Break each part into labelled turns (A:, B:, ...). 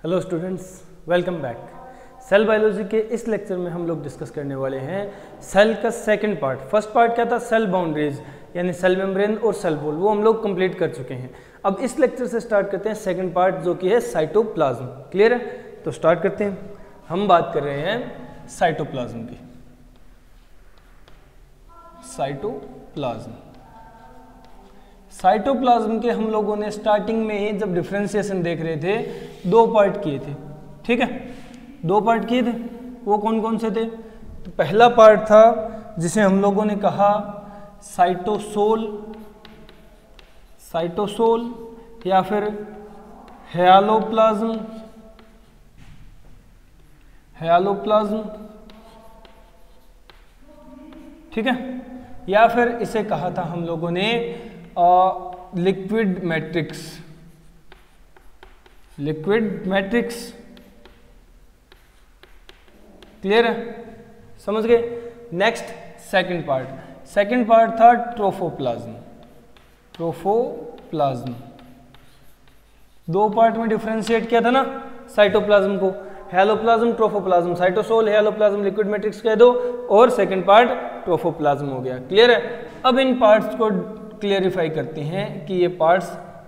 A: Hello students, welcome back. Cell biology के इस lecture में हम लोग डिस्कस करने वाले हैं सेल का सेकंड पार्ट। फर्स्ट पार्ट क्या था? सेल बाउंड्रीज यानी सेल मेम्ब्रेन और सेल वॉल, वो हम लोग कंप्लीट कर चुके हैं। अब इस लेक्चर से स्टार्ट करते हैं सेकंड पार्ट जो कि है साइटोप्लाज्म। क्लियर है? तो स्टार्ट करते हैं। हम बात कर रहे हैं साइटोप्लाज्म की। साइटोप्लाज्म के हम लोगों ने स्टार्टिंग में ही जब डिफरेंशिएशन देख रहे थे दो पार्ट किए थे। ठीक है, दो पार्ट किए थे। वो कौन कौन से थे? तो पहला पार्ट था जिसे हम लोगों ने कहा साइटोसोल या फिर हेलोप्लाज्म। ठीक है, या फिर इसे कहा था हम लोगों ने लिक्विड मैट्रिक्स। क्लियर है? समझ गए? नेक्स्ट सेकंड पार्ट था ट्रोफोप्लाज्म। दो पार्ट में डिफरेंशिएट किया था ना साइटोप्लाज्म को, हेलोप्लाज्म, ट्रोफोप्लाज्म। साइटोसोल, हेलोप्लाज्म, लिक्विड मैट्रिक्स कह दो और सेकंड पार्ट ट्रोफोप्लाज्म हो गया। क्लियर है? अब इन पार्ट्स को क्लियरिफाई करते हैं कि ये पार्ट्स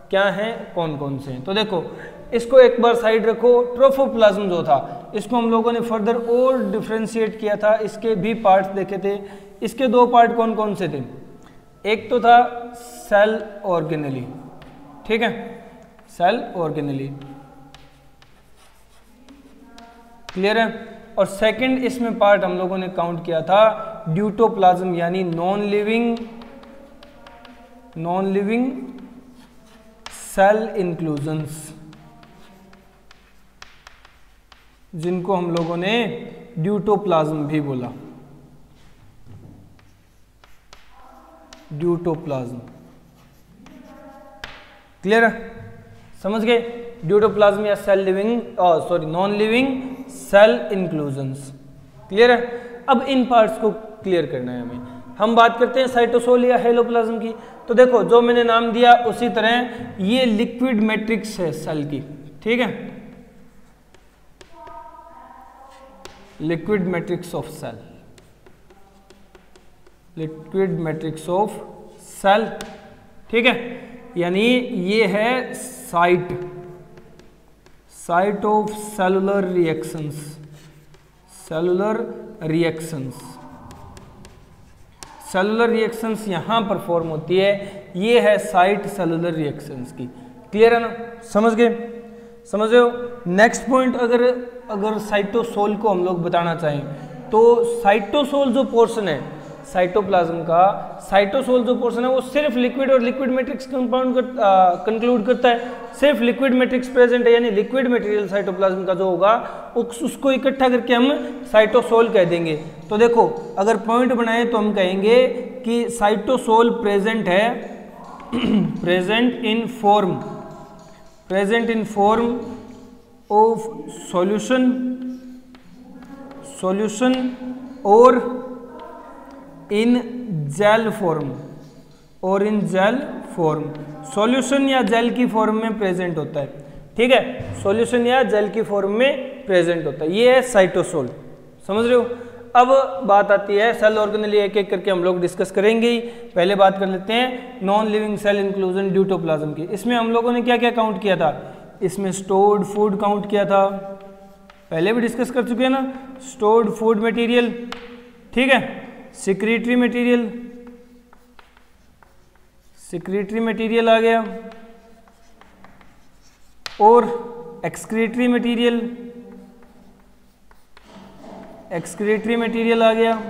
A: क्या हैं, कौन कौन से हैं। तो देखो, इसको एक बार साइड रखो। ट्रोफोप्लाज्म जो था इसको हम लोगों ने फर्दर और डिफरेंशिएट किया था, इसके भी पार्ट्स देखे थे। इसके दो पार्ट कौन कौन से थे? एक तो था सेल ऑर्गेनेली। ठीक है, सेल ऑर्गेनेली। क्लियर है? और सेकंड इसमें पार्ट हम लोगों ने काउंट किया था ड्यूटोप्लाज्म यानी नॉन लिविंग सेल इंक्लूजन्स, जिनको हम लोगों ने ड्यूटोप्लाज्म भी बोला। ड्यूटोप्लाज्म। क्लियर है? समझ गए? ड्यूटोप्लाज्म या non living cell inclusions. Clear है? अब इन पार्ट्स को क्लियर करना है हमें। हम बात करते हैं साइटोसोल या हेलोप्लाज्म की। तो देखो, जो मैंने नाम दिया उसी तरह ये लिक्विड मैट्रिक्स है सेल की। ठीक है, लिक्विड मैट्रिक्स ऑफ सेल। ठीक है, यानी ये है साइट ऑफ सेलुलर रिएक्शंस यहां परफॉर्म होती है। ये है साइट सेलुलर रिएक्शंस की। क्लियर है ना? समझ गए? समझ रहे हो? नेक्स्ट पॉइंट, अगर साइटोसोल को हम लोग बताना चाहें तो साइटोसोल जो पोर्शन है साइटोप्लाज्म का, साइटोसोल जो पोर्शन है वो सिर्फ लिक्विड और लिक्विड मैट्रिक्स कंक्लूड करता है। सिर्फ लिक्विड मैट्रिक्स प्रेजेंट है, यानी लिक्विड मटेरियल साइटोप्लाज्म का जो होगा उसको इकट्ठा करके हम साइटोसोल कह देंगे। तो देखो, अगर पॉइंट बनाए तो हम कहेंगे कि साइटोसोल प्रेजेंट है present in form of solution और इन जेल फॉर्म सॉल्यूशन या जेल की फॉर्म में प्रेजेंट होता है। ठीक है, सॉल्यूशन या जेल की फॉर्म में प्रेजेंट होता है। ये है साइटोसोल। समझ रहे हो? अब बात आती है सेल ऑर्गेनेली, एक एक करके हम लोग डिस्कस करेंगे ही। पहले बात कर लेते हैं नॉन लिविंग सेल इंक्लूजन ड्यूटोप्लाज्म की। इसमें हम लोगों ने क्या क्या काउंट किया था? इसमें स्टोर्ड फूड काउंट किया था, पहले भी डिस्कस कर चुके हैं ना। स्टोर्ड फूड मटेरियल, ठीक है, सिक्रीटरी मटेरियल आ गया, और एक्सक्रीटरी मटेरियल आ गया।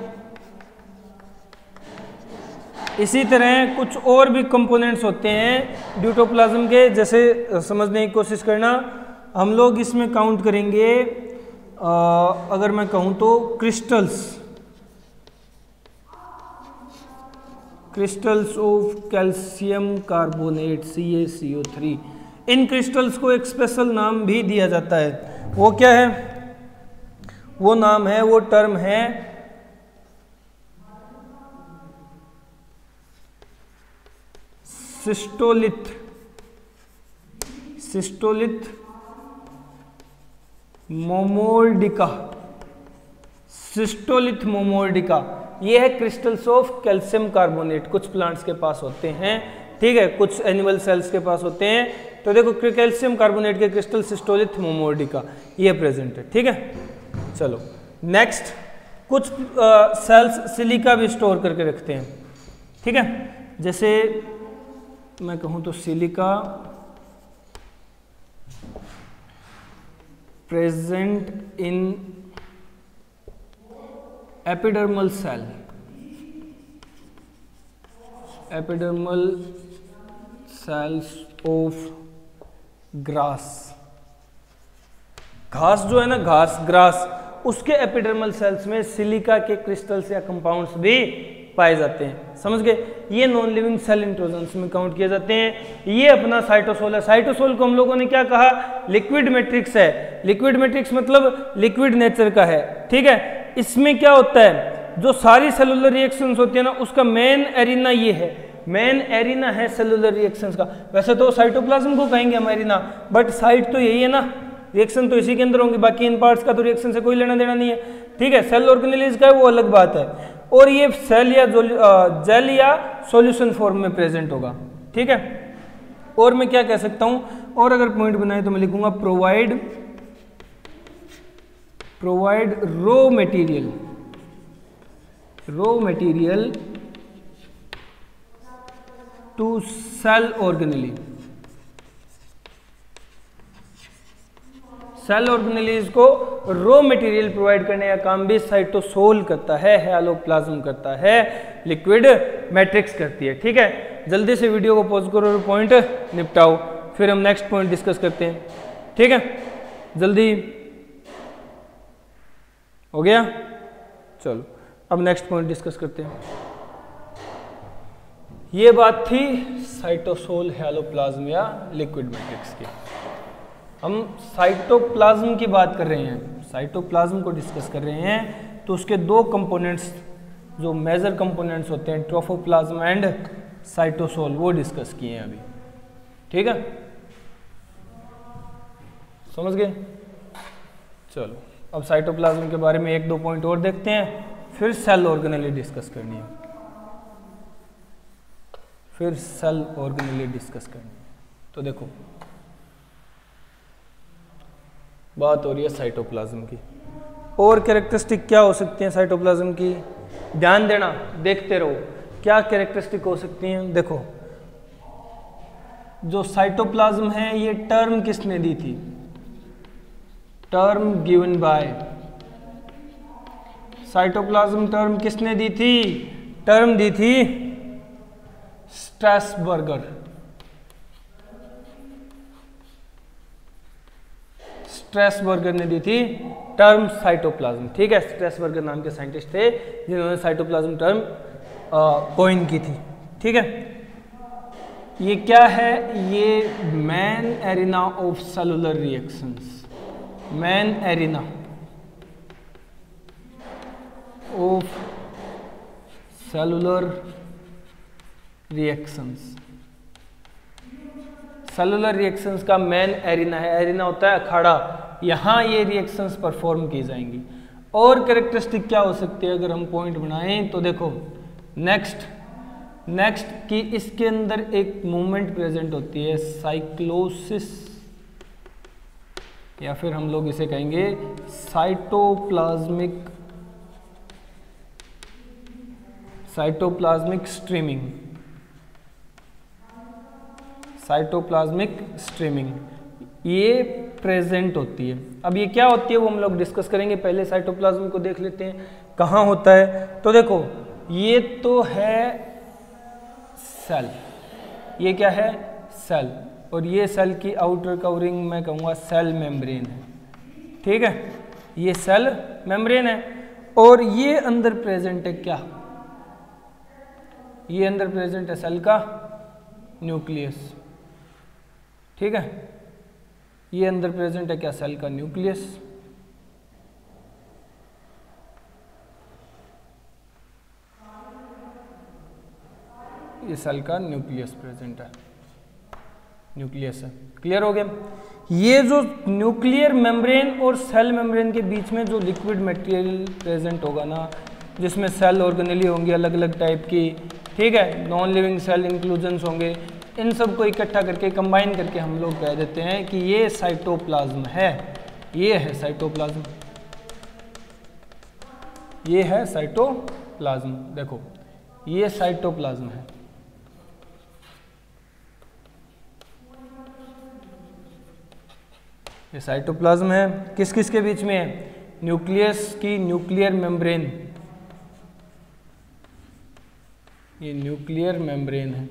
A: इसी तरह कुछ और भी कंपोनेंट्स होते हैं ड्यूटोप्लाज्म के, जैसे समझने की कोशिश करना। हम लोग इसमें काउंट करेंगे, अगर मैं कहूं तो crystals of calcium carbonate CaCO3। In crystals को एक स्पेशल नाम भी दिया जाता है। वो क्या है? वो टर्म है सिस्टोलिथ मोमोर्डिका, सिस्टोलिथ मोमोर्डिका, ये है क्रिस्टल्स ऑफ कैल्शियम कार्बोनेट। कुछ प्लांट्स के पास होते हैं, ठीक है, कुछ एनिमल सेल्स के पास होते हैं। तो देखो कैल्शियम कार्बोनेट के क्रिस्टल सिस्टोलिथ मोमोर्डिका ये प्रेजेंट है, ठीक है। चलो नेक्स्ट, कुछ सेल्स सिलिका भी स्टोर करके रखते हैं, ठीक है। जैसे मैं कहूँ तो silica present in epidermal cell, epidermal cells of grass, घास जो है ना, घास ग्रास, उसके एपिडर्मल सेल्स में सिलिका के क्रिस्टल्स या कंपाउंड्स भी पाए जाते हैं, समझ गए। ये नॉन लिविंग सेल इंट्रोजन्स में काउंट किए जाते हैं। ये अपना साइटोसोल है। साइटोसोल को हम लोगों ने क्या कहा, लिक्विड मैट्रिक्स है। लिक्विड मैट्रिक्स मतलब लिक्विड नेचर का है, ठीक है। इसमें क्या होता है, जो सारी सेलुलर रिएक्शंस होती है ना, उसका मेन एरिना ये है, मेन एरिना है सेलुलर रिएक्शंस का। वैसे तो साइटोप्लाज्म को कहेंगे हम एरिना, बट साइट तो यही है ना, रिएक्शन तो इसी के अंदर होंगी, बाकी इन पार्ट्स का तो रिएक्शन से कोई लेना देना नहीं है, ठीक है। सेल ऑर्गेनेलिज का है वो अलग बात है, और ये सेल या जेल या सॉल्यूशन फॉर्म में प्रेजेंट होगा, ठीक है। और मैं क्या कह सकता हूं, और अगर पॉइंट बनाए तो मैं लिखूंगा provide raw material to cell organelle. Cell organelles को रॉ मटेरियल प्रोवाइड करने का काम भी साइटोसोल करता है, हैलोप्लाज्म करता है, लिक्विड मैट्रिक्स करती है, ठीक है। जल्दी से वीडियो को पॉज करो और पॉइंट निपटाओ, फिर हम नेक्स्ट पॉइंट डिस्कस करते हैं, ठीक है। जल्दी हो गया, चलो अब नेक्स्ट पॉइंट डिस्कस करते हैं। ये बात थी साइटोसोल, हैलोप्लाज्म या लिक्विड मैट्रिक्स की। हम साइटोप्लाज्म की बात कर रहे हैं, साइटोप्लाज्म को डिस्कस कर रहे हैं। तो उसके दो कंपोनेंट्स जो मेजर कंपोनेंट्स होते हैं, ट्रोफोप्लाज्म एंड साइटोसोल, वो डिस्कस किए हैं अभी, ठीक है, समझ गए। चलो अब साइटोप्लाज्म के बारे में एक दो पॉइंट और देखते हैं, फिर सेल ऑर्गेनेली डिस्कस करनी है, फिर सेल ऑर्गेनेली डिस्कस करनी है। तो देखो बात हो रही है साइटोप्लाज्म की, और कैरेक्टरिस्टिक क्या हो सकती हैं साइटोप्लाज्म की, ध्यान देना, देखते रहो क्या कैरेक्टरिस्टिक हो सकती हैं। देखो जो साइटोप्लाज्म है, ये टर्म किसने दी थी, term given by, cytoplasm term किसने दी थी, टर्म दी थी स्ट्रैसबर्गर, स्ट्रैसबर्गर ने दी थी टर्म साइटोप्लाज्म, ठीक है। स्ट्रैसबर्गर नाम के साइंटिस्ट थे जिन्होंने साइटोप्लाज्म टर्म कॉइन की थी, ठीक है। ये क्या है, ये main arena of cellular reactions, main arena of cellular reactions, cellular reactions का मेन एरिना है। एरिना होता है अखाड़ा, यहाँ ये रिएक्शंस परफॉर्म की जाएंगी। और कैरेक्टरिस्टिक क्या हो सकती है अगर हम पॉइंट बनाएं तो देखो नेक्स्ट कि इसके अंदर एक मूवमेंट प्रेजेंट होती है, साइक्लोसिस, या फिर हम लोग इसे कहेंगे साइटोप्लाज्मिक स्ट्रीमिंग, साइटोप्लाज्मिक स्ट्रीमिंग ये प्रेजेंट होती है। अब ये क्या होती है वो हम लोग डिस्कस करेंगे, पहले साइटोप्लाज्म को देख लेते हैं कहाँ होता है। तो देखो ये तो है सेल, ये क्या है सेल, और ये सेल की आउटर कवरिंग मैं कहूँगा सेल मेम्ब्रेन है, ठीक है, ये सेल मेम्ब्रेन है। और ये अंदर प्रेजेंट है क्या, ये अंदर प्रेजेंट है सेल का न्यूक्लियस, ठीक है, ये अंदर प्रेजेंट है क्या सेल का न्यूक्लियस। ये सेल का न्यूक्लियस प्रेजेंट है, न्यूक्लियस है, क्लियर हो गया। ये जो न्यूक्लियर मेम्ब्रेन और सेल मेम्ब्रेन के बीच में जो लिक्विड मटेरियल प्रेजेंट होगा ना, जिसमें सेल ऑर्गेनेली होंगी अलग अलग टाइप की, ठीक है, नॉन लिविंग सेल इंक्लूजन्स होंगे, इन सब को इकट्ठा करके कंबाइन करके हम लोग कह देते हैं कि ये साइटोप्लाज्म है। ये है साइटोप्लाज्म, ये है साइटोप्लाज्म। देखो ये साइटोप्लाज्म है। ये साइटोप्लाज्म है, किस किस के बीच में है? न्यूक्लियस की न्यूक्लियर मेम्ब्रेन, ये न्यूक्लियर मेम्ब्रेन है।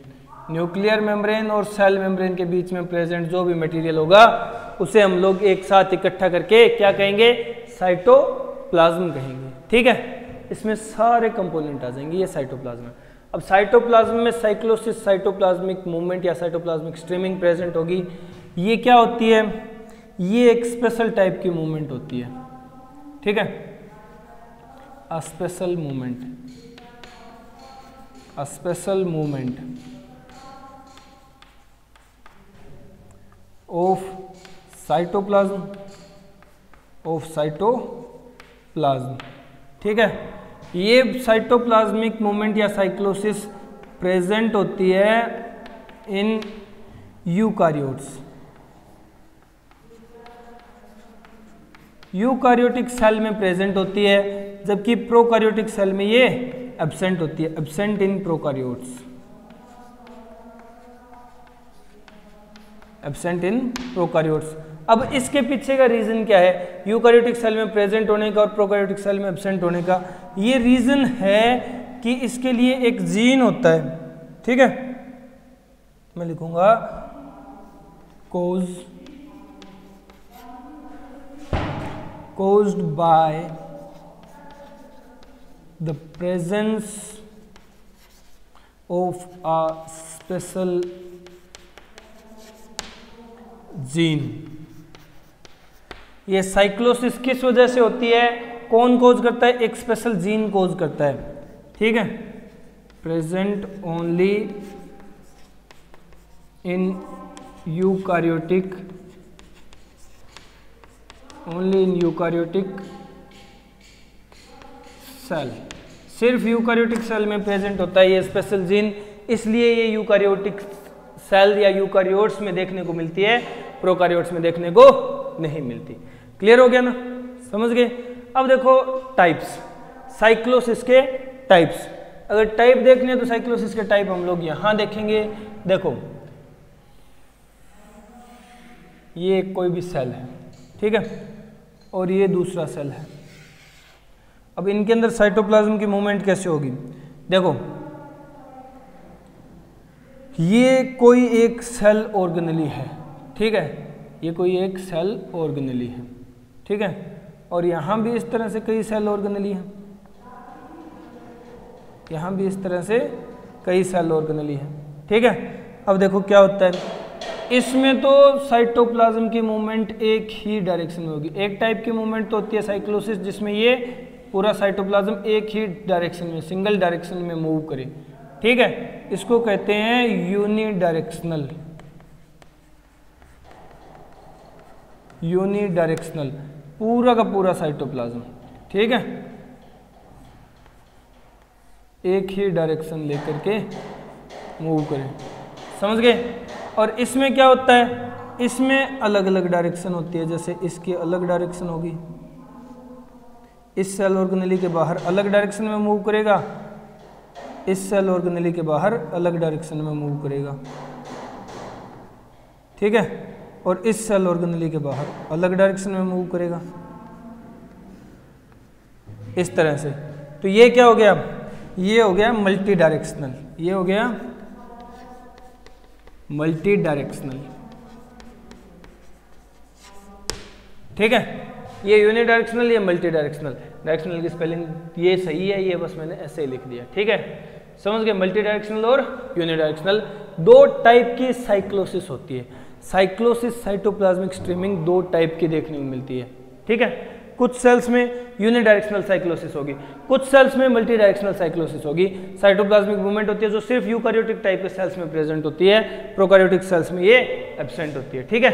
A: न्यूक्लियर मेम्ब्रेन और सेल मेम्ब्रेन के बीच में प्रेजेंट जो भी मटेरियल होगा उसे हम लोग एक साथ इकट्ठा करके क्या कहेंगे? साइटोप्लाज्म कहेंगे। ठीक है, इसमें सारे कंपोनेंट आ जाएंगे, ये साइटोप्लाज्म है। अब साइटोप्लाज्म में साइक्लोसिस साइटोप्लाज्मिक मूवमेंट या साइटोप्लाज्मिक स्ट्रीमिंग प्रेजेंट होगी। ये क्या होती है? ये एक स्पेशल टाइप की मूवमेंट होती है। ठीक है, a special movement, a special movement of cytoplasm, of cytoplasm. ठीक है, ये साइटोप्लाज्मिक मूवमेंट या साइक्लोसिस प्रेजेंट होती है इन यूकारियोट्स। यूकारियोटिक सेल में प्रेजेंट होती है, जबकि प्रोकारियोटिक सेल में ये एब्सेंट होती है, absent in prokaryotes, absent in prokaryotes. अब इसके पीछे का रीजन क्या है? यूकारियोटिक सेल में प्रेजेंट होने का और प्रोकारियोटिक सेल में एब्सेंट होने का ये रीजन है कि इसके लिए एक जीन होता है। ठीक है, मैं लिखूंगा caused by the presence of a special gene। ये साइक्लोसिस किस वजह से होती है? कौन कोज करता है? एक स्पेशल जीन कोज करता है। ठीक है, present only in eukaryotic, only in eukaryotic cell, सिर्फ यूकारियोटिक सेल में प्रेजेंट होता है ये स्पेशल जीन, इसलिए ये यूकारियोटिक सेल या यूकारियोट्स में देखने को मिलती है, प्रोकारियोट्स में देखने को नहीं मिलती। क्लियर हो गया ना? समझ गए? अब देखो टाइप्स, साइक्लोसिस के टाइप्स। अगर टाइप देखने हैं तो साइक्लोसिस के टाइप हम लोग यहां देखेंगे। देखो ये कोई भी सेल है, ठीक है, और ये दूसरा सेल है। अब इनके अंदर साइटोप्लाज्म की मूवमेंट कैसे होगी? देखो ये कोई एक सेल ऑर्गेनेली है, ठीक है, ये कोई एक सेल ऑर्गेनेली है, ठीक है, और यहां भी इस तरह से कई सेल ऑर्गेनेली हैं, यहां भी इस तरह से कई सेल ऑर्गेनेली हैं। ठीक है, अब देखो क्या होता है, इसमें तो साइटोप्लाज्म की मूवमेंट एक ही डायरेक्शन में होगी। एक टाइप की मूवमेंट तो होती है साइक्लोसिस जिसमें ये पूरा साइटोप्लाज्म एक ही डायरेक्शन में, सिंगल डायरेक्शन में मूव करे। ठीक है, इसको कहते हैं यूनिडायरेक्शनल, यूनिडायरेक्शनल, पूरा का पूरा साइटोप्लाज्म, ठीक है, एक ही डायरेक्शन लेकर के मूव करे। समझ गए? और इसमें क्या होता है? इसमें अलग अलग डायरेक्शन होती है, जैसे इसकी अलग डायरेक्शन होगी, इस सेल ऑर्गेनेली के बाहर अलग डायरेक्शन में मूव करेगा, इस सेल ऑर्गेनेली के बाहर अलग डायरेक्शन में मूव करेगा। ठीक है, और इस सेल ऑर्गेनेली के बाहर अलग डायरेक्शन में मूव करेगा, इस तरह से। तो ये क्या हो गया? ये हो गया मल्टी डायरेक्शनल, ये हो गया मल्टी डायरेक्शनल। ठीक है, ये यूनिडायरेक्शनल, ये मल्टी डायरेक्शनल। डायरेक्शनल की स्पेलिंग ये सही है, ये बस मैंने ऐसे ही लिख दिया। ठीक है, समझ गए? मल्टी डायरेक्शनल और यूनिडायरेक्शनल दो टाइप की साइक्लोसिस होती है। साइक्लोसिस साइटोप्लाज्मिक स्ट्रीमिंग दो टाइप की देखने को मिलती है। ठीक है, कुछ सेल्स में यूनिडायरेक्शनल साइक्लोसिस होगी, कुछ सेल्स में मल्टी डायरेक्शनल साइक्लोसिस होगी। साइटोप्लाज्मिक मूवमेंट होती है जो सिर्फ यूकारियोटिक टाइप के सेल्स में प्रेजेंट होती है, प्रोकारियोटिक सेल्स में ये एब्सेंट होती है। ठीक है,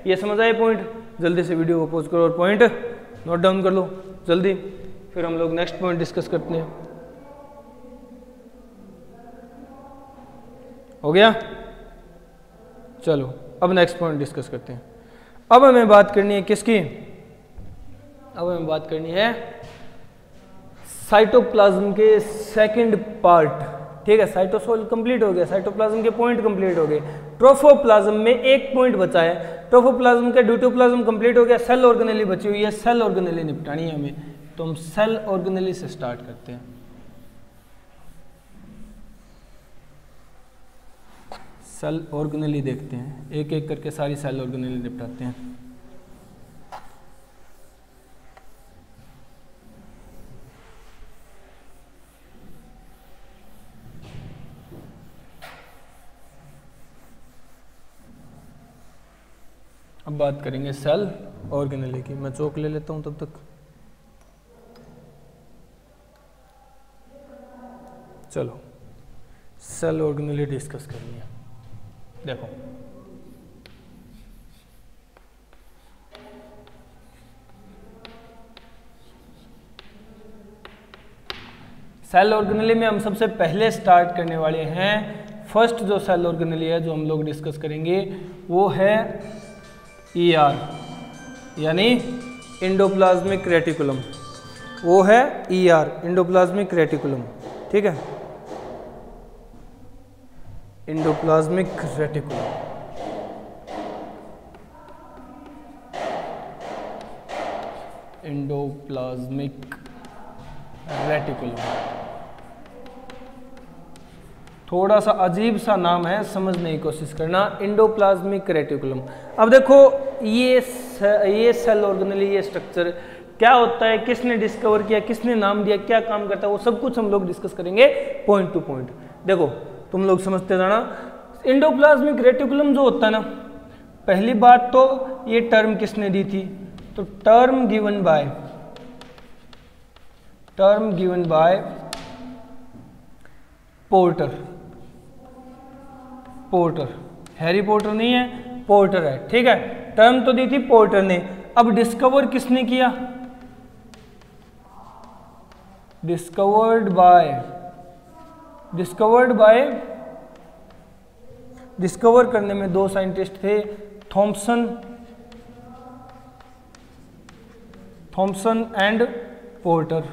A: ये समझ आए पॉइंट? जल्दी से वीडियो को पॉज करो और पॉइंट नोट डाउन कर लो जल्दी, फिर हम लोग नेक्स्ट पॉइंट डिस्कस करते हैं। हो गया? चलो अब नेक्स्ट पॉइंट डिस्कस करते हैं। अब हमें बात करनी है किसकी? अब हमें बात करनी है साइटोप्लाज्म के सेकंड पार्ट। ठीक है, साइटोसोल कंप्लीट हो गया, साइटोप्लाज्म के पॉइंट कंप्लीट हो गए, ट्रोफोप्लाज्म में एक पॉइंट बचा है। ट्रोफोप्लाज्म का ड्यूटोप्लाज्म कंप्लीट हो गया, सेल ऑर्गेनेली बची हुई है, सेल ऑर्गेनेली निपटानी है हमें, तो हम सेल ऑर्गेनेली से स्टार्ट करते हैं। सेल ऑर्गेनेली देखते हैं, एक एक करके सारी सेल ऑर्गेनेली निपटाते हैं। अब बात करेंगे सेल ऑर्गेनेली की। मैं चौक ले लेता हूं तब तक। चलो सेल ऑर्गेनेली डिस्कस करनी है। देखो सेल ऑर्गेनेली में हम सबसे पहले स्टार्ट करने वाले हैं, फर्स्ट जो सेल ऑर्गेनेली है जो हम लोग डिस्कस करेंगे वो है ER यानी इंडोप्लाज्मिक रेटिकुलम। वो है ER इंडोप्लाज्मिक रेटिकुलम। ठीक है, इंडोप्लाज्मिक रेटिकुलम। इंडोप्लाज्मिक रेटिकुलम थोड़ा सा अजीब सा नाम है, समझने की कोशिश करना। Endoplasmic reticulum. अब देखो ये सेल ऑर्गेनेली, ये स्ट्रक्चर क्या होता है, किसने डिस्कवर किया, किसने नाम दिया, क्या काम करता है, वो सब कुछ हम लोग डिस्कस करेंगे पॉइंट टू पॉइंट। देखो तुम लोग समझते जाना। इंडोप्लाज्मिक रेटिकुलम जो होता है ना, पहली बात तो ये टर्म किसने दी थी, तो term given by porter. Harry Potter नहीं है, पोर्टर है। ठीक है, टर्म तो दी थी पोर्टर ने। अब डिस्कवर किसने किया, डिस्कवर्ड बाय डिस्कवर करने में दो साइंटिस्ट थे, Thomson and porter.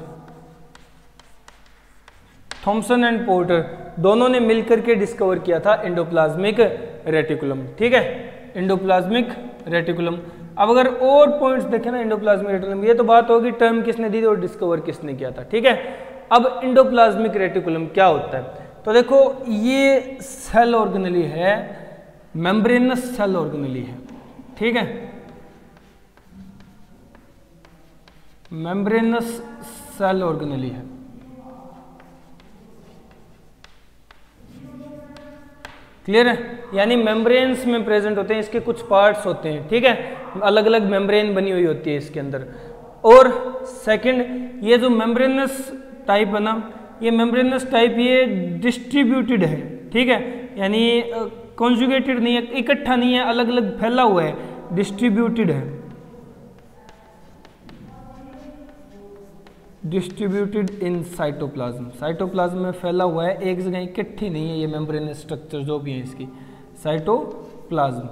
A: Thomson and porter दोनों ने मिलकर के डिस्कवर किया था इंडोप्लाज्मिक रेटिकुलम। ठीक है, इंडोप्लाज्मिक रेटिकुलम। अब अगर और पॉइंट्स देखें ना इंडोप्लाज्मिक रेटिकुलम, ये तो बात होगी टर्म किसने दी थी और डिस्कवर किसने किया था। ठीक है, अब इंडोप्लाज्मिक रेटिकुलम क्या होता है, तो देखो ये सेल ऑर्गेनेली है, मेम्ब्रेनस सेल ऑर्गेनेली है। ठीक है, मेम्ब्रेनस सेल ऑर्गेनेली है। क्लियर है, यानी मेम्ब्रेन्स में प्रेजेंट होते हैं, इसके कुछ पार्ट्स होते हैं। ठीक है, अलग अलग मेम्ब्रेन बनी हुई होती है इसके अंदर। और सेकंड, ये जो मेम्ब्रेनस टाइप है ना, ये मेम्ब्रेनस टाइप ये डिस्ट्रीब्यूटेड है। ठीक है, यानी कॉन्जुगेटेड नहीं है, इकट्ठा नहीं है, अलग अलग फैला हुआ है, डिस्ट्रीब्यूटेड है। डिस्ट्रीब्यूटेड इन साइटोप्लाज्म, साइटोप्लाज्म में फैला हुआ है, एक जगह इकट्ठी नहीं है ये मेम्ब्रेनस स्ट्रक्चर जो भी है इसकी, साइटोप्लाज्म।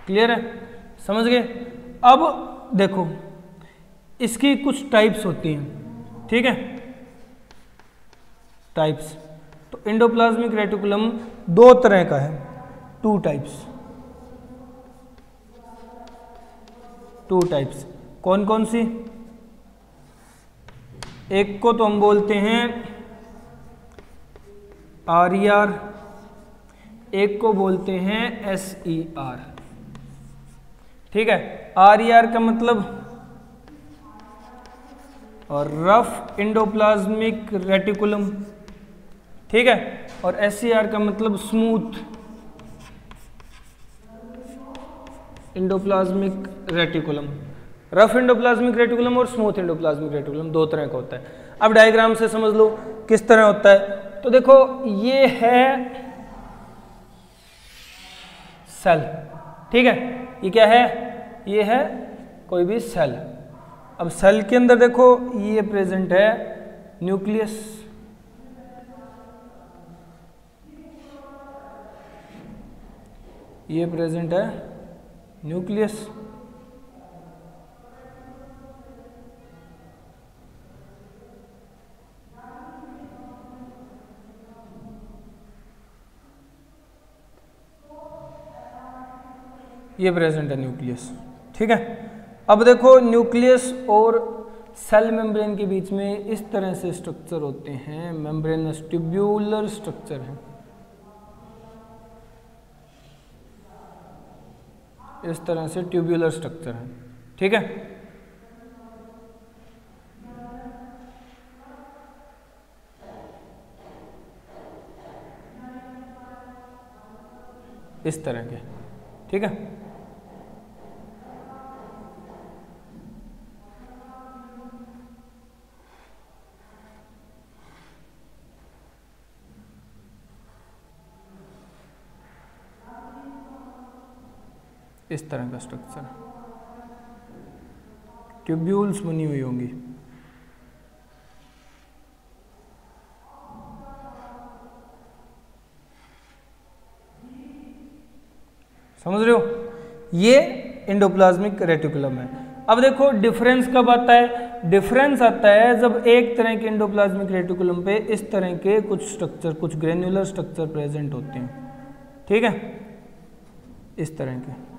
A: क्लियर है, समझ गए। अब देखो इसकी कुछ टाइप्स होती हैं। ठीक है, टाइप्स, तो इंडोप्लाज्मिक रेटिकुलम दो तरह का है, टू टाइप्स। कौन कौन सी, एक को तो हम बोलते हैं RER, एक को बोलते हैं SER। ठीक है, RER का मतलब और रफ इंडोप्लाज्मिक रेटिकुलम। ठीक है, और SER का मतलब smooth endoplasmic reticulum. Rough endoplasmic reticulum और स्मूथ इंडोप्लाज्मिक रेटिकुलम दो तरह का होता है। अब डायग्राम से समझ लो किस तरह होता है। तो देखो ये है सेल। ठीक है, ये क्या है, ये है कोई भी सेल। अब सेल के अंदर देखो ये प्रेजेंट है न्यूक्लियस, ये प्रेजेंट है न्यूक्लियस। ये प्रेजेंट है न्यूक्लियस, ठीक है। अब देखो न्यूक्लियस और सेल मेम्ब्रेन के बीच में इस तरह से स्ट्रक्चर होते हैं, मेम्ब्रेनस ट्यूब्यूलर स्ट्रक्चर है, इस तरह से ट्यूब्यूलर स्ट्रक्चर है, ठीक है। इस तरह के, ठीक है। इस तरह का स्ट्रक्चर, ट्यूब्यूल्स बनी हुई होंगी। समझ रहे हो, ये एंडोप्लाज्मिक रेटिकुलम है। अब देखो डिफरेंस कब आता है, डिफरेंस आता है जब एक तरह के एंडोप्लाज्मिक रेटिकुलम पे इस तरह के कुछ स्ट्रक्चर, कुछ ग्रेन्युलर स्ट्रक्चर प्रेजेंट होते हैं, ठीक है, इस तरह के।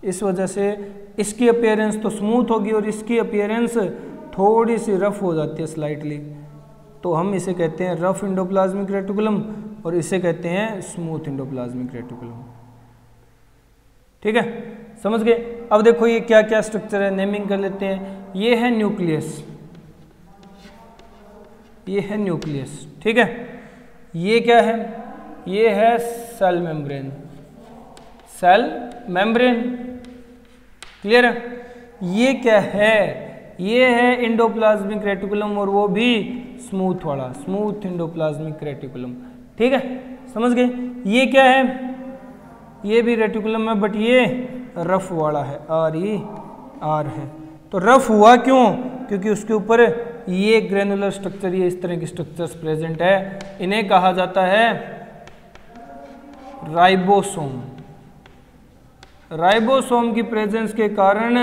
A: इस वजह से इसकी अपीयरेंस तो स्मूथ होगी और इसकी अपीयरेंस थोड़ी सी रफ हो जाती है स्लाइटली, तो हम इसे कहते हैं रफ एंडोप्लाज्मिक रेटिकुलम और इसे कहते हैं स्मूथ एंडोप्लाज्मिक रेटिकुलम, ठीक है। समझ गए। अब देखो ये क्या क्या स्ट्रक्चर है, नेमिंग कर लेते हैं। ये है न्यूक्लियस, ये है न्यूक्लियस, ठीक है। ये क्या है, ये है cell membrane, cell membrane, clear है। ये क्या है, ये है एंडोप्लाज्मिक रेटिकुलम और वो भी स्मूथ वाला, स्मूथ एंडोप्लाज्मिक रेटिकुलम, ठीक है। समझ गए। ये क्या है, ये भी रेटिकुलम है बट ये रफ वाला है, आर है। तो रफ हुआ क्यों, क्योंकि उसके ऊपर ये ग्रेनुलर स्ट्रक्चर, ये इस तरह के स्ट्रक्चर्स प्रेजेंट है, इन्हें कहा जाता है राइबोसोम। राइबोसोम की प्रेजेंस के कारण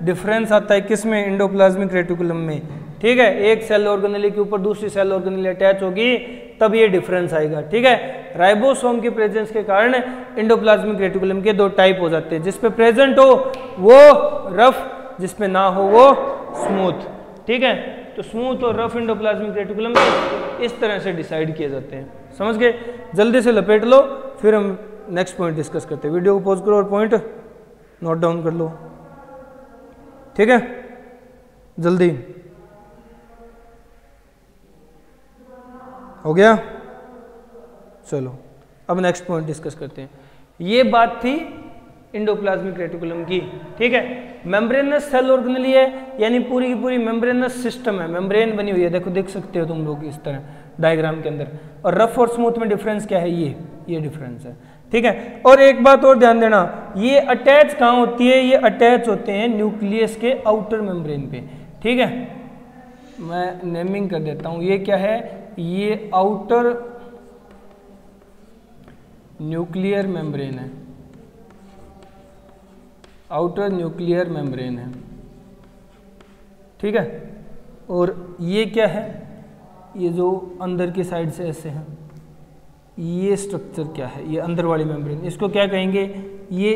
A: डिफरेंस आता है किसमें, एंडोप्लाज्मिक रेटिकुलम में, ठीक है। एक सेल ऑर्गेनेली के ऊपर दूसरी सेल ऑर्गेनेली अटैच होगी तब ये डिफरेंस आएगा, ठीक है। राइबोसोम की प्रेजेंस के कारण एंडोप्लाज्मिक रेटिकुलम के दो टाइप हो जाते हैं, जिसपे प्रेजेंट हो वो रफ, जिसपे ना हो वो स्मूथ, ठीक है। तो स्मूथ और रफ एंडोप्लाज्मिक रेटिकुलम इस तरह से डिसाइड किए जाते हैं। समझ गए। जल्दी से लपेट लो, फिर हम नेक्स्ट पॉइंट डिस्कस करते हैं। वीडियो को पॉज करो और पॉइंट नोट डाउन कर लो, ठीक है, जल्दी। हो गया, चलो अब नेक्स्ट पॉइंट डिस्कस करते हैं। ये बात थी एंडोप्लाज्मिक रेटिकुलम की, ठीक है। मेम्ब्रेनस सेल ऑर्गेनेली है, यानी पूरी की पूरी मेम्ब्रेनस सिस्टम है, मेम्ब्रेन बनी हुई है, देखो देख सकते हो तुम लोग इस तरह डायग्राम के अंदर। और रफ और स्मूथ में डिफरेंस क्या है, ये डिफरेंस है, ठीक है। और एक बात और ध्यान देना, ये अटैच कहाँ होती है, ये अटैच होते हैं न्यूक्लियस के आउटर मेम्ब्रेन पे, ठीक है। मैं नेमिंग कर देता हूँ, ये क्या है, ये आउटर न्यूक्लियर मेम्ब्रेन है, आउटर न्यूक्लियर मेम्ब्रेन है, ठीक है। और ये क्या है, ये जो अंदर की साइड से ऐसे है, ये स्ट्रक्चर क्या है, ये अंदर वाली मेम्ब्रेन, इसको क्या कहेंगे, ये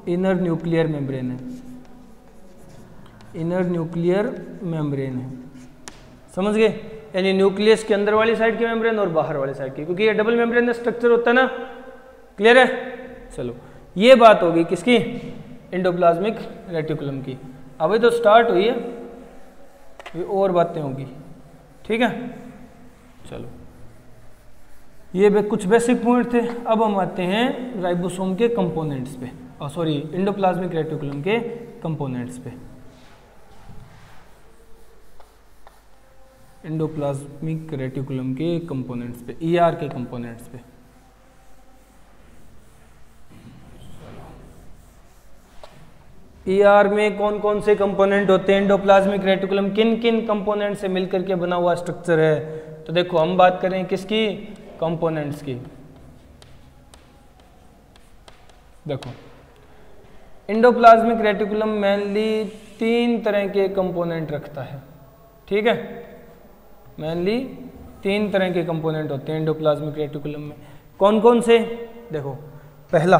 A: इनर न्यूक्लियर मेम्ब्रेन है, इनर न्यूक्लियर मेम्ब्रेन है। समझ गए। यानी न्यूक्लियस के अंदर वाली साइड की मेम्ब्रेन और बाहर वाली साइड की, क्योंकि ये डबल मेम्ब्रेन स्ट्रक्चर होता है ना, क्लियर है। चलो ये बात होगी किसकी, एंडोप्लाज्मिक रेटिकुलम की। अभी तो स्टार्ट हुई है, ये और बातें होगी, ठीक है। चलो ये कुछ बेसिक पॉइंट थे। अब हम आते हैं राइबोसोम के कंपोनेंट्स पे, सॉरी एंडोप्लाज्मिक रेटिकुलम के कंपोनेंट्स पे। एंडोप्लाज्मिक रेटिकुलम के कंपोनेंट्स पे, ईआर के कंपोनेंट्स पे, ER में कौन कौन से कंपोनेंट होते हैं? एंडोप्लाज्मिक रेटिकुलम किन किन कंपोनेंट से मिलकर के बना हुआ स्ट्रक्चर है? तो देखो हम बात करें किसकी? कंपोनेंट्स की। देखो एंडोप्लाज्मिक रेटिकुलम मेनली 3 तरह के कंपोनेंट रखता है, ठीक है? मेनली 3 तरह के कंपोनेंट होते हैं एंडोप्लाज्मिक रेटिकुलम में। कौन कौन से? देखो पहला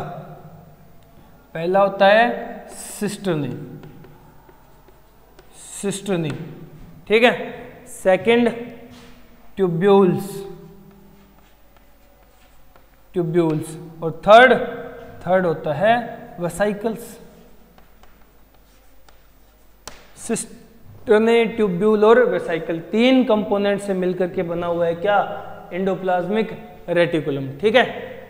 A: होता है सिस्टर्नी, ठीक है? सेकंड ट्यूब्यूल्स, और थर्ड होता है वेसाइकल्स। सिस्टर्नी, ट्यूब्यूल और वेसाइकल 3 कंपोनेंट से मिलकर के बना हुआ है क्या? एंडोप्लाज्मिक रेटिकुलम, ठीक है?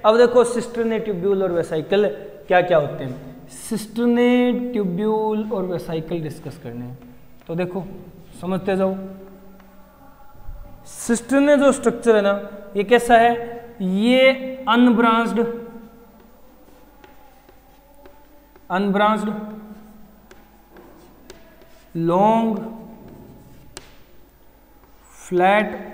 A: अब देखो सिस्टर्नी, ट्यूब्यूल और वेसाइकल क्या क्या होते हैं। सिस्टर्नी, ट्यूब्यूल और वेसाइकल डिस्कस करने हैं, तो देखो समझते जाओ। सिस्टर्नी जो स्ट्रक्चर है ना, ये कैसा है? ये unbranched long flat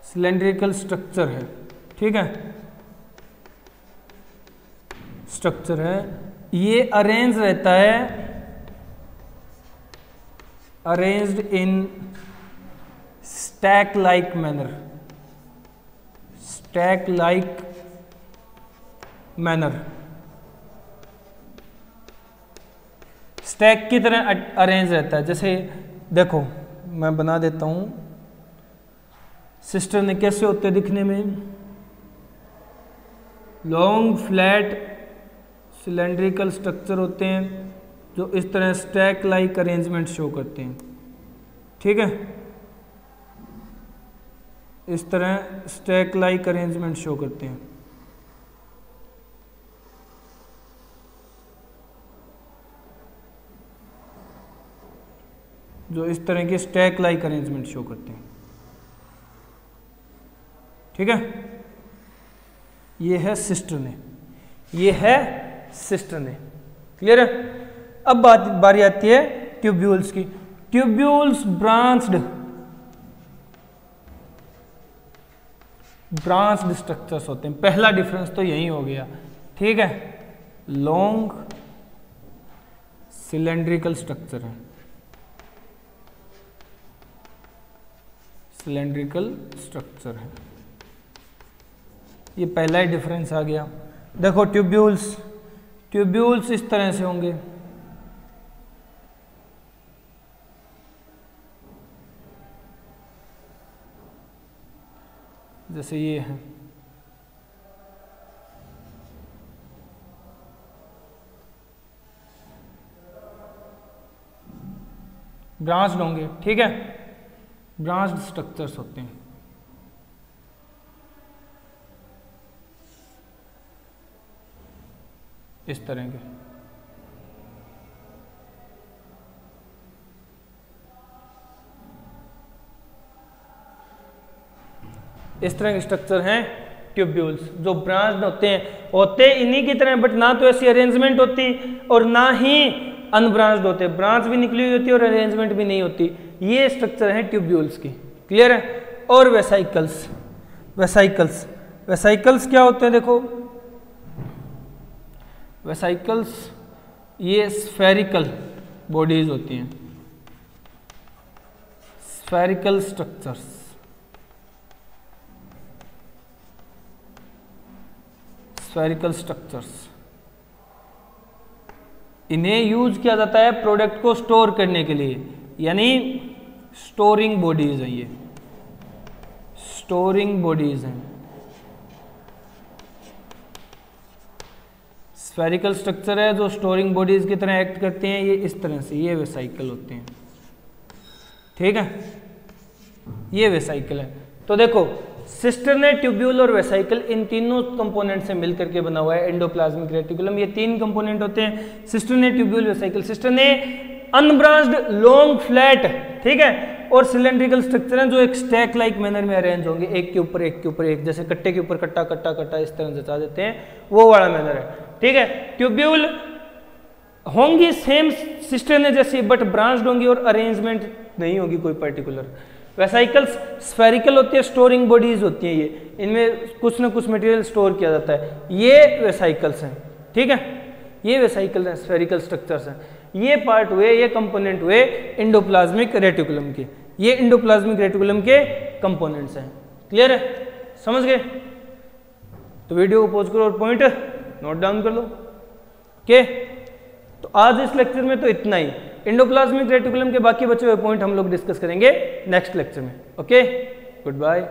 A: cylindrical structure है, ठीक है? स्ट्रक्चर है, ये अरेंज रहता है, arranged in stack like manner, stack की तरह अरेंज रहता है। जैसे देखो मैं बना देता हूं, सिस्टर्नी कैसे होते हैं दिखने में? लॉन्ग फ्लैट सिलेंड्रिकल स्ट्रक्चर होते हैं जो इस तरह स्टैक लाइक अरेंजमेंट शो करते हैं, ठीक है? इस तरह स्टैक लाइक अरेंजमेंट शो करते हैं। जो इस तरह के स्टैक लाइक अरेंजमेंट शो करते हैं, ठीक है? ये है सिस्टर्नी, क्लियर है? अब बारी आती है ट्यूब्यूल्स की। ट्यूब्यूल्स ब्रांच्ड स्ट्रक्चर्स होते हैं। पहला डिफरेंस तो यही हो गया, ठीक है? लॉन्ग सिलेंड्रिकल स्ट्रक्चर है, ये पहला ही डिफरेंस आ गया। देखो ट्यूब्यूल्स इस तरह से होंगे, जैसे ये है, ब्रांच्ड होंगे, ठीक है? ब्रांच्ड स्ट्रक्चर्स होते हैं। इस तरह के स्ट्रक्चर हैं ट्यूब्यूल्स, जो ब्रांच्ड होते इन्हीं की तरह, बट ना तो ऐसी अरेंजमेंट होती और ना ही अनब्रांच्ड होते। ब्रांच भी निकली हुई होती और अरेंजमेंट भी नहीं होती। ये स्ट्रक्चर है ट्यूब्यूल्स की, क्लियर है? और वेसाइकल्स क्या होते हैं? देखो वेसाइकल्स ये स्फेरिकल बॉडीज होती हैं, स्फेरिकल स्ट्रक्चर्स। इन्हें यूज किया जाता है प्रोडक्ट को स्टोर करने के लिए, यानी स्टोरिंग बॉडीज हैं। ये स्टोरिंग बॉडीज हैं। स्फेरिकल स्ट्रक्चर है जो स्टोरिंग बॉडीज की तरह एक्ट करते हैं। ये इस तरह से, ये वेसाइकल होते हैं, ठीक है? ये वेसाइकल है। तो देखो सिस्टर्नी, ट्यूब्यूल और वेसाइकल, इन तीनों कंपोनेंट से मिलकर के बना हुआ है एंडोप्लाज्मिक रेटिकुलम। ये 3 कंपोनेंट होते हैं, cisternae, tubule, vesicle. Cisternae unbranched long flat ठीक है। और सिलेंड्रिकल स्ट्रक्चर है जो एक स्टैक लाइक मैनर में अरेंज होंगे, एक के ऊपर एक के ऊपर एक, जैसे कट्टे के ऊपर कट्टा कट्टा कट्टा इस तरह जचा देते हैं, वो वाला मैनर है, ठीक है। ट्यूब्यूल होंगी सेम सिस्टम है जैसी, बट ब्रांच्ड होंगी और अरेंजमेंट नहीं होगी कोई पर्टिकुलर। वेसाइकल्स स्फेरिकल होती है, स्टोरिंग बॉडीज होती हैं ये, इनमें कुछ ना कुछ मटेरियल स्टोर किया जाता है, ये वेसाइकल्स हैं, ठीक है। ये वेसाइकल हैं, स्फेरिकल स्ट्रक्चर्स हैं। ये पार्ट हुए, ये कंपोनेंट हुए एंडोप्लाज्मिक रेटिकुलम के, ये एंडोप्लाज्मिक रेटिकुलम के कंपोनेंट्स हैं। क्लियर है, समझ गए? तो वीडियो को पॉज करो और पॉइंट नोट डाउन कर लो। ओके, तो आज इस लेक्चर में तो इतना ही। एंडोप्लाज्मिक रेटिकुलम के बाकी बचे हुए पॉइंट हम लोग डिस्कस करेंगे नेक्स्ट लेक्चर में। Okay, good bye.